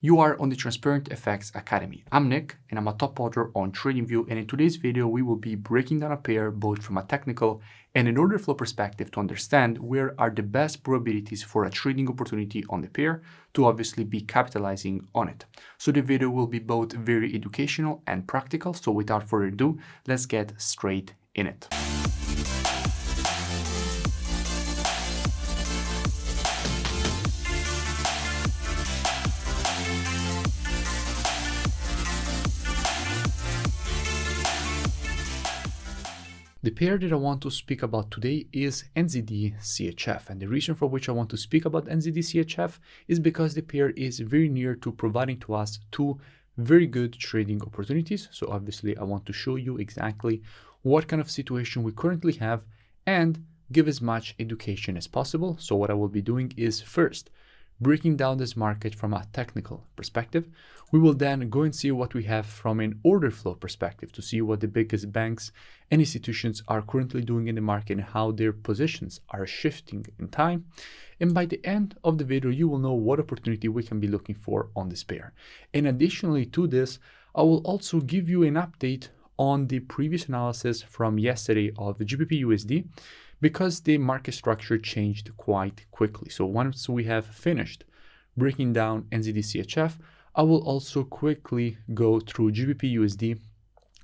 You are on the Transparent FX Academy. I'm Nick and I'm a top author on TradingView, and in today's video we will be breaking down a pair both from a technical and an order flow perspective to understand where are the best probabilities for a trading opportunity on the pair to obviously be capitalizing on it. So the video will be both very educational and practical, so without further ado, let's get straight in it. The pair that I want to speak about today is NZD CHF, and the reason for which I want to speak about NZD CHF is because the pair is very near to providing to us two very good trading opportunities. So obviously I want to show you exactly what kind of situation we currently have and give as much education as possible. So what I will be doing is first breaking down this market from a technical perspective. We will then go and see what we have from an order flow perspective to see what the biggest banks and institutions are currently doing in the market and how their positions are shifting in time. And by the end of the video, you will know what opportunity we can be looking for on this pair. And additionally to this, I will also give you an update on the previous analysis from yesterday of the GBP USD, because the market structure changed quite quickly. So once we have finished breaking down NZD CHF, I will also quickly go through GBP USD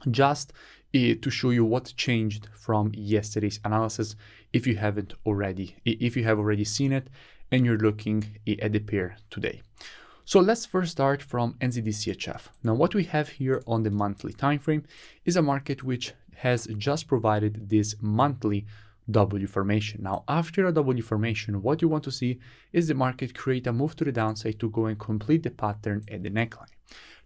just to show you what changed from yesterday's analysis if you have already seen it and you're looking at the pair today. So let's first start from NZD CHF. Now what we have here on the monthly time frame is a market which has just provided this monthly W formation. Now after a W formation, what you want to see is the market create a move to the downside to go and complete the pattern at the neckline.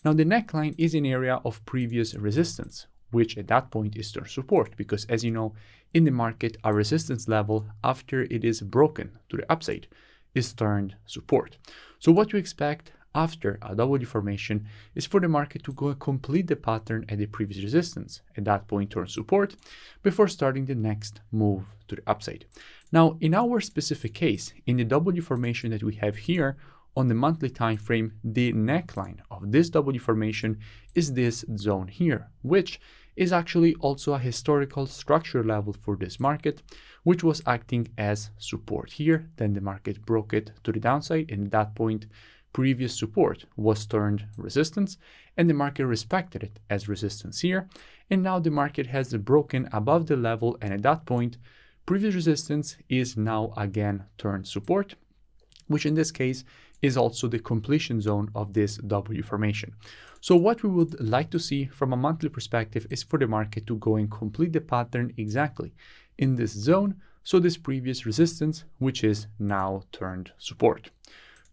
Now the neckline is an area of previous resistance, which at that point is their support, because as you know, in the market, a resistance level after it is broken to the upside is turned support. So what you expect after a W formation is for the market to go and complete the pattern at the previous resistance, at that point turn support, before starting the next move to the upside. Now in our specific case, in the W formation that we have here on the monthly time frame, the neckline of this W formation is this zone here, which is actually also a historical structure level for this market, which was acting as support here. Then the market broke it to the downside, and at that point previous support was turned resistance, and the market respected it as resistance here. And now the market has broken above the level, and at that point previous resistance is now again turned support, which in this case is also the completion zone of this W formation. So what we would like to see from a monthly perspective is for the market to go and complete the pattern exactly in this zone, so this previous resistance, which is now turned support.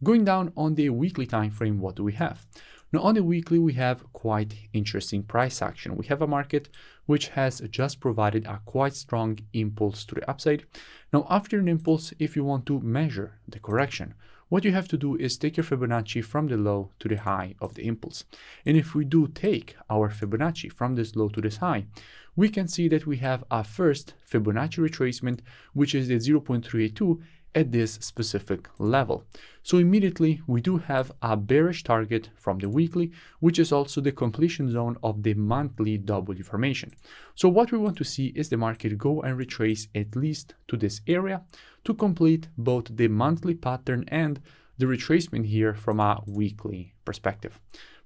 Going down on the weekly time frame, what do we have? Now on the weekly, we have quite interesting price action. We have a market which has just provided a quite strong impulse to the upside. Now after an impulse, if you want to measure the correction, what you have to do is take your Fibonacci from the low to the high of the impulse. And if we do take our Fibonacci from this low to this high, we can see that we have a first Fibonacci retracement, which is the 0.382 at this specific level. So immediately we do have a bearish target from the weekly, which is also the completion zone of the monthly W formation. So what we want to see is the market go and retrace at least to this area to complete both the monthly pattern and the retracement here from a weekly perspective.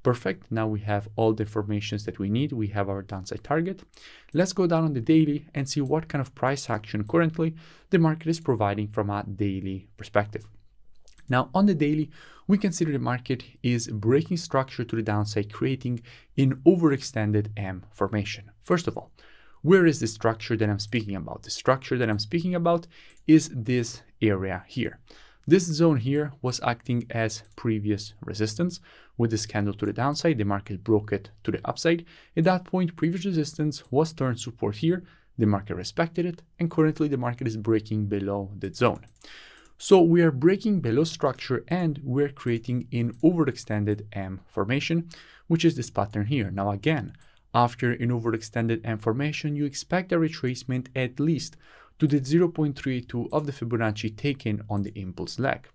Perfect. Now we have all the informations that we need. We have our downside target. Let's go down on the daily and see what kind of price action currently the market is providing from a daily perspective. Now on the daily, we can see that the market is breaking structure to the downside, creating an overextended M formation. First of all, where is the structure that I'm speaking about? The structure that I'm speaking about is this area here. This zone here was acting as previous resistance. With this candle to the downside, the market broke it to the upside. At that point, previous resistance was turned support here. The market respected it, and currently the market is breaking below that zone. So we are breaking below structure and we're creating an overextended M formation, which is this pattern here. Now again, after an overextended M formation, you expect a retracement at least to the 0.32 of the Fibonacci taken on the impulse leg.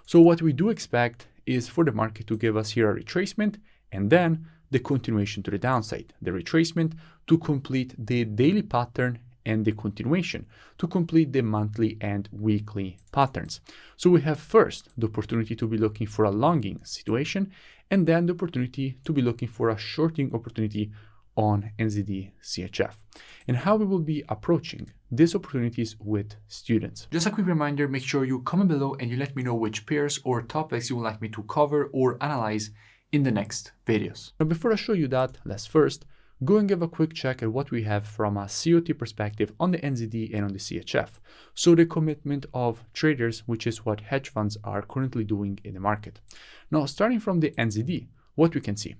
So what we do expect is for the market to give us here a retracement and then the continuation to the downside, the retracement to complete the daily pattern and the continuation to complete the monthly and weekly patterns. So we have first the opportunity to be looking for a longing situation and then the opportunity to be looking for a shorting opportunity on NZD CHF. And how we will be approaching these opportunities with students. Just a quick reminder, make sure you comment below and you let me know which pairs or topics you would like me to cover or analyze in the next videos. Now, before I show you that, let's first go and give a quick check at what we have from a COT perspective on the NZD and on the CHF. So the commitment of traders, which is what hedge funds are currently doing in the market. Now, starting from the NZD, what we can see.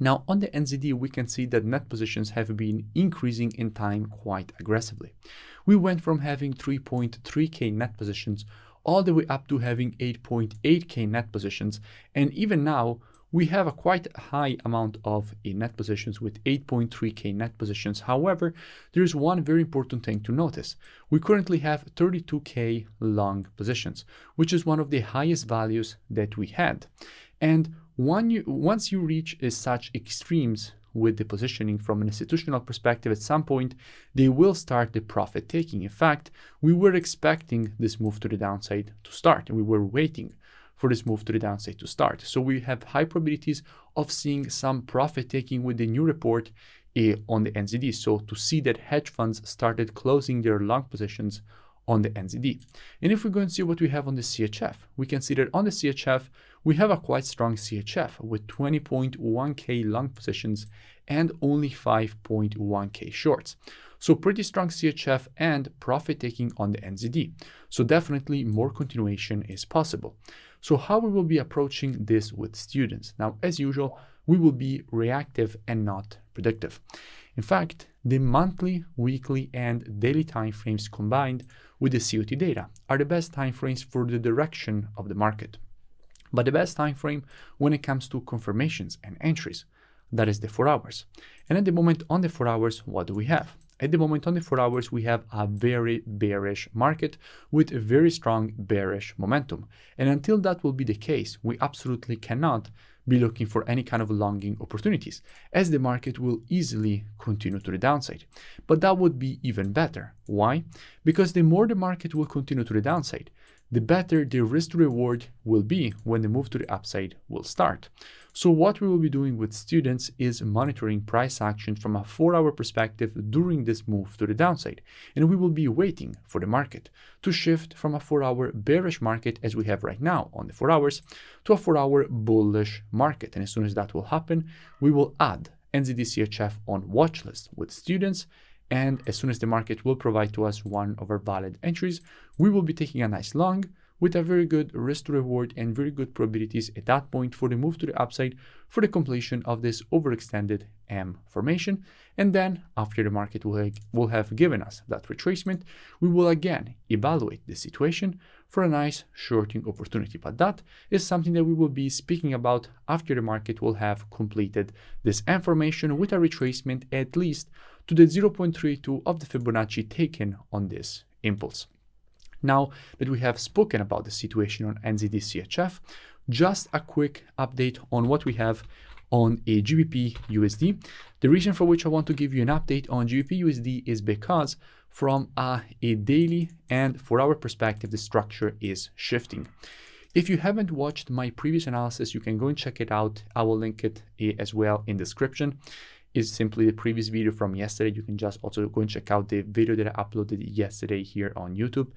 Now, on the NZD, we can see that net positions have been increasing in time quite aggressively. We went from having 3.3k net positions all the way up to having 8.8k net positions, and even now, we have a quite high amount of net positions with 8.3k net positions. However, there is one very important thing to notice. We currently have 32k long positions, which is one of the highest values that we had. And once you reach such extremes with the positioning from an institutional perspective, at some point, they will start the profit taking. In fact, we were expecting this move to the downside to start, and we were waiting for this move to the downside to start. So we have high probabilities of seeing some profit taking with the new report on the NZD. So to see that hedge funds started closing their long positions on the NZD. And if we go and see what we have on the CHF, we can see that on the CHF, we have a quite strong CHF with 20.1k long positions and only 5.1k shorts. So pretty strong CHF and profit taking on the NZD. So definitely more continuation is possible. So how we will be approaching this with students? Now, as usual, we will be reactive and not predictive. In fact, the monthly, weekly, and daily timeframes combined with the COT data are the best timeframes for the direction of the market. But the best timeframe when it comes to confirmations and entries, that is the 4 hours. And at the moment on the 4 hours, what do we have? At the moment on the 4 hours, we have a very bearish market with a very strong bearish momentum. And until that will be the case, we absolutely cannot be looking for any kind of longing opportunities, as the market will easily continue to the downside. But that would be even better. Why? Because the more the market will continue to the downside, the better the risk to reward will be when the move to the upside will start. So what we will be doing with students is monitoring price action from a 4-hour perspective during this move to the downside. And we will be waiting for the market to shift from a 4-hour bearish market as we have right now on the 4 hours to a 4-hour bullish market. And as soon as that will happen, we will add NZD CHF on watch list with students. And as soon as the market will provide to us one of our valid entries, we will be taking a nice long with a very good risk to reward and very good probabilities at that point for the move to the upside for the completion of this overextended M formation. And then after the market will have given us that retracement, we will again evaluate the situation for a nice shorting opportunity. But that is something that we will be speaking about after the market will have completed this M formation with a retracement at least to the 0.32 of the Fibonacci taken on this impulse. Now that we have spoken about the situation on NZD CHF, just a quick update on what we have on a GBP USD. The reason for which I want to give you an update on GBP USD is because from a daily and 4-hour perspective, the structure is shifting. If you haven't watched my previous analysis, you can go and check it out. I will link it as well in the description. Is simply the previous video from yesterday. You can just also go and check out the video that I uploaded yesterday here on YouTube.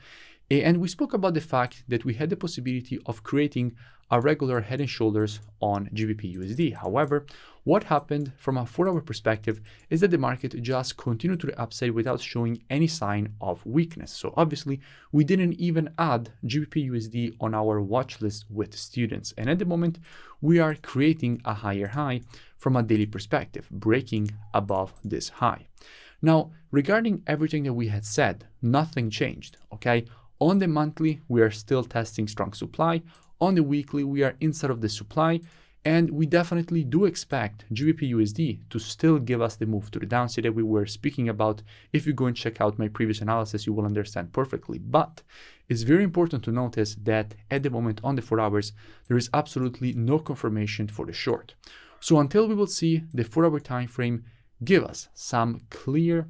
And we spoke about the fact that we had the possibility of creating a regular head and shoulders on GBP USD. However, what happened from a 4-hour perspective is that the market just continued to the upside without showing any sign of weakness. So obviously, we didn't even add GBP USD on our watch list with students. And at the moment, we are creating a higher high from a daily perspective, breaking above this high. Now, regarding everything that we had said, nothing changed, okay? On the monthly, we are still testing strong supply. On the weekly, we are inside of the supply. And we definitely do expect GBP USD to still give us the move to the downside that we were speaking about. If you go and check out my previous analysis, you will understand perfectly. But it's very important to notice that at the moment on the 4 hours, there is absolutely no confirmation for the short. So until we will see the 4-hour time frame give us some clear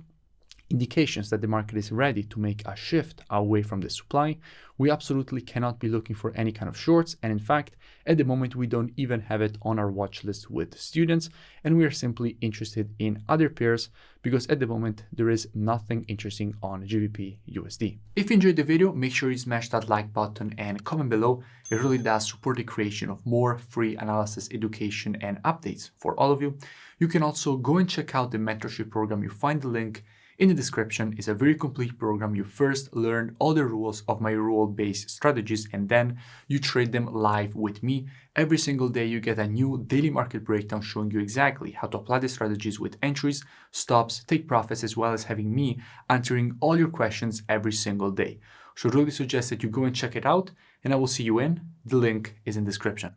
indications that the market is ready to make a shift away from the supply, we absolutely cannot be looking for any kind of shorts. And in fact, at the moment, we don't even have it on our watch list with students, and we are simply interested in other pairs because at the moment, there is nothing interesting on GBP USD. If you enjoyed the video, make sure you smash that like button and comment below. It really does support the creation of more free analysis, education, and updates for all of you. You can also go and check out the mentorship program. You find the link in the description. Is a very complete program. You first learn all the rules of my rule-based strategies, and then you trade them live with me. Every single day you get a new daily market breakdown showing you exactly how to apply the strategies with entries, stops, take profits, as well as having me answering all your questions every single day. So I really suggest that you go and check it out, and I will see you in. The link is in the description.